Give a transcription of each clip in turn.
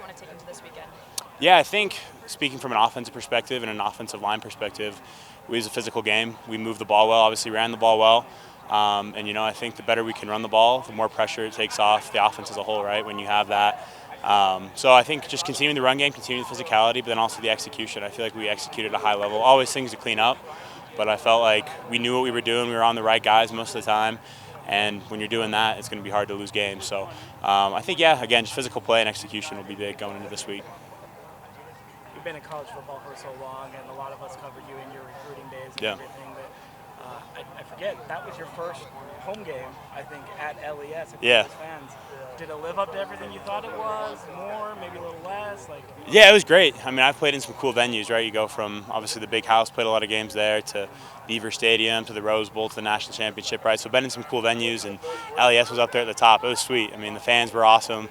want to take into this weekend? Yeah, I think speaking from an offensive perspective and an offensive line perspective, we was a physical game. We moved the ball well, obviously ran the ball well. And I think the better we can run the ball, the more pressure it takes off the offense as a whole, right, when you have that. So I think just continuing the run game, continuing the physicality, but then also the execution. I feel like we executed at a high level. Always things to clean up, but I felt like we knew what we were doing. We were on the right guys most of the time. And when you're doing that, it's going to be hard to lose games. So I think, yeah, again, just physical play and execution will be big going into this week. You've been in college football for so long, and a lot of us covered you in your recruiting days and everything. But I forget, that was your first home game, I think, at LES. Yeah. Fans. Did it live up to everything you thought it was? More, maybe a little less? Yeah, it was great. I mean, I've played in some cool venues, right? You go from obviously the Big House, played a lot of games there, to Beaver Stadium, to the Rose Bowl, to the National Championship, right? So been in some cool venues, and LES was up there at the top. It was sweet. I mean, the fans were awesome.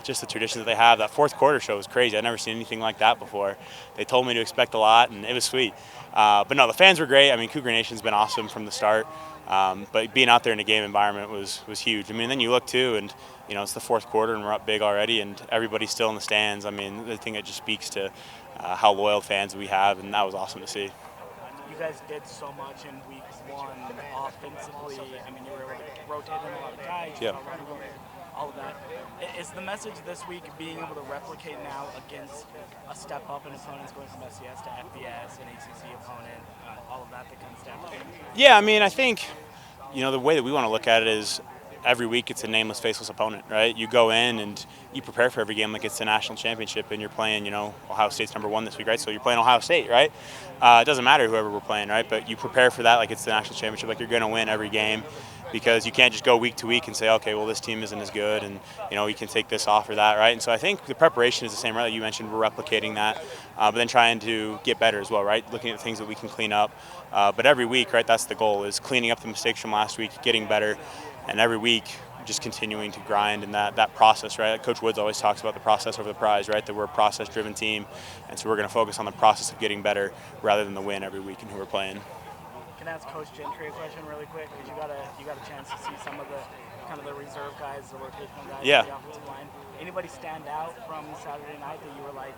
Just the traditions that they have. That fourth quarter show was crazy. I'd never seen anything like that before. They told me to expect a lot, and it was sweet. But no, the fans were great. I mean, Cougar Nation's been awesome from the start. But being out there in a game environment was huge. I mean, then you look too, and it's the fourth quarter, and we're up big already, and everybody's still in the stands. I mean, I think it just speaks to how loyal fans we have, and that was awesome to see. You guys did so much in week one offensively. I mean, you were able to rotate in a lot of guys. All of that. Is the message this week being able to replicate now against a step up in opponents going from SCS to FBS, an ACC opponent, all of that kind of stuff? Yeah, I mean, I think, the way that we want to look at it is every week it's a nameless, faceless opponent, right? You go in and you prepare for every game like it's the national championship, and you're playing, Ohio State's #1 this week, right? So you're playing Ohio State, right? It doesn't matter whoever we're playing, right? But you prepare for that like it's the national championship, like you're going to win every game, because you can't just go week to week and say, okay, well, this team isn't as good, and we can take this off or that, right? And so I think the preparation is the same, right? You mentioned we're replicating that, but then trying to get better as well, right? Looking at things that we can clean up. But every week, right, that's the goal, is cleaning up the mistakes from last week, getting better, and every week just continuing to grind in that process, right? Coach Woods always talks about the process over the prize, right? That we're a process-driven team, and so we're going to focus on the process of getting better rather than the win every week and who we're playing. Can I ask Coach Gentry a question really quick? Because you got a chance to see some of the reserve guys, the rotational guys on the offensive line. Anybody stand out from Saturday night that you were like,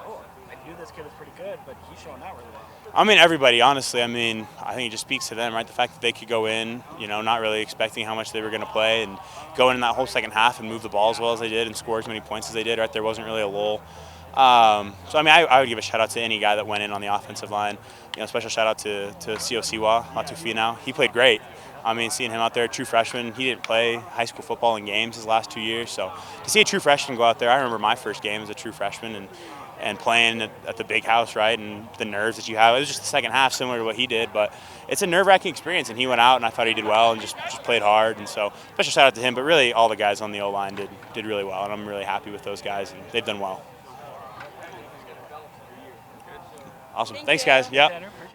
oh, I knew this kid was pretty good, but he's showing out really well? I mean, everybody, honestly. I mean, I think it just speaks to them, right? The fact that they could go in, not really expecting how much they were going to play, and go in that whole second half and move the ball as well as they did and score as many points as they did, right? There wasn't really a lull. So, I mean, I would give a shout-out to any guy that went in on the offensive line. Special shout-out to Siwa Latufi. He played great. I mean, seeing him out there, true freshman, he didn't play high school football in games his last 2 years. So to see a true freshman go out there, I remember my first game as a true freshman and playing at the Big House, right, and the nerves that you have. It was just the second half similar to what he did, but it's a nerve-wracking experience, and he went out, and I thought he did well and just played hard. And so special shout-out to him, but really all the guys on the O-line did really well, and I'm really happy with those guys, and they've done well. Awesome. Thanks, guys. Yeah.